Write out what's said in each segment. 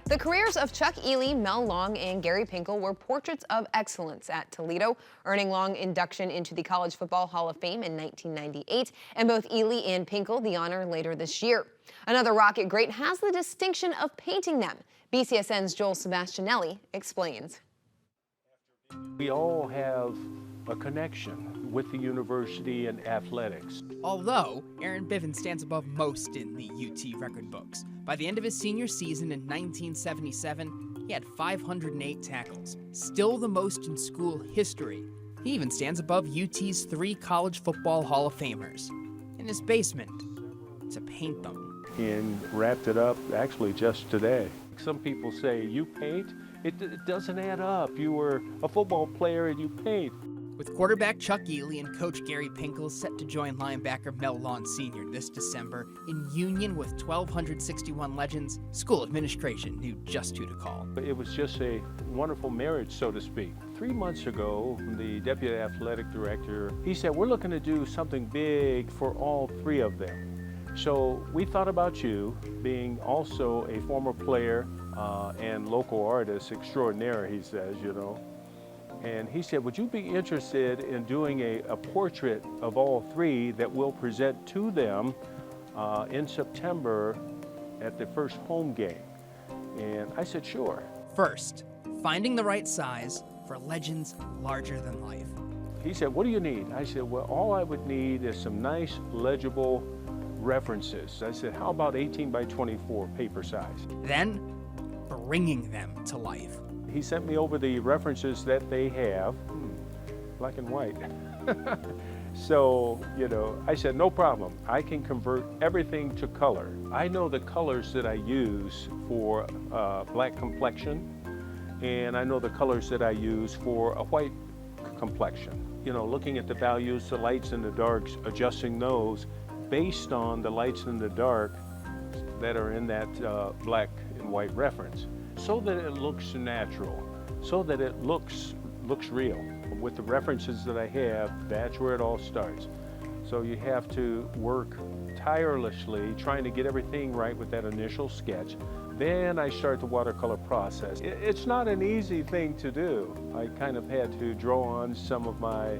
The careers of Chuck Ely, Mel Long, and Gary Pinkel were portraits of excellence at Toledo, earning Long induction into the College Football Hall of Fame in 1998, and both Ely and Pinkel the honor later this year. Another Rocket great has the distinction of painting them. BCSN's 𝗦𝗽liche 𝗶𝗶𝗵𝘁𝗹𝘆 explains. We all have a connection with the university and athletics. Although Aaron Bivens stands above most in the UT record books. By the end of his senior season in 1977, he had 508 tackles, still the most in school history. He even stands above UT's 3 College Football Hall of Famers in his basement to paint them. And wrapped it up actually just today. Some people say, you paint? It doesn't add up. You were a football player and you paint. With quarterback Chuck Ely and coach Gary Pinkel set to join linebacker Mel Long Sr. this December in union with 1,261 legends, school administration knew just who to call. It was just a wonderful marriage, so to speak. 3 months ago, the deputy athletic director, he said, we're looking to do something big for all 3 of them. So we thought about you, being also a former player and local artist extraordinaire, he says, you know. And he said, would you be interested in doing a portrait of all 3 that we'll present to them in September at the first home game? And I said, sure. First, finding the right size for legends larger than life. He said, what do you need? I said, well, all I would need is some nice, legible references. I said, how about 18 by 24 paper size? Then, bringing them to life. He sent me over the references that they have, black and white. So, you know, I said, no problem. I can convert everything to color. I know the colors that I use for black complexion, and I know the colors that I use for a white complexion. You know, looking at the values, the lights and the darks, adjusting those based on the lights and the dark that are in that black and white reference, so that it looks natural, so that it looks real. With the references that I have, that's where it all starts. So you have to work tirelessly trying to get everything right with that initial sketch. Then I start the watercolor process. It's not an easy thing to do. I kind of had to draw on some of my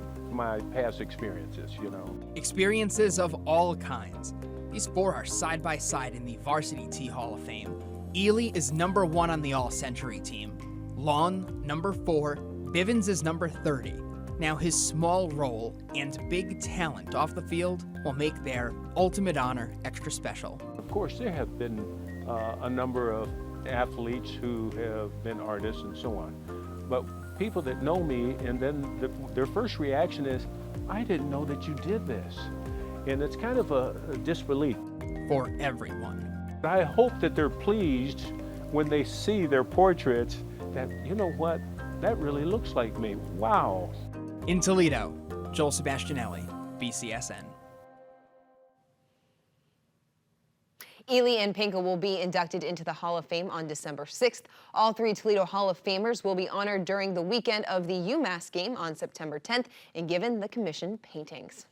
past experiences, you know. Experiences of all kinds. These 4 are side by side in the Varsity T Hall of Fame. Ely is number 1 on the All-Century team. Long, number 4. Bivens is number 30. Now his small role and big talent off the field will make their ultimate honor extra special. Of course, there have been a number of athletes who have been artists and so on. But people that know me, and then their first reaction is, I didn't know that you did this. And it's kind of a disbelief. For everyone. I hope that they're pleased when they see their portraits that, you know what, that really looks like me. Wow. In Toledo, 𝗦𝗽liche 𝗶𝗶𝗵𝘁𝗶𝗆, BCSN. Ely and Pinkel will be inducted into the Hall of Fame on December 6th. All 3 Toledo Hall of Famers will be honored during the weekend of the UMass game on September 10th and given the commission paintings.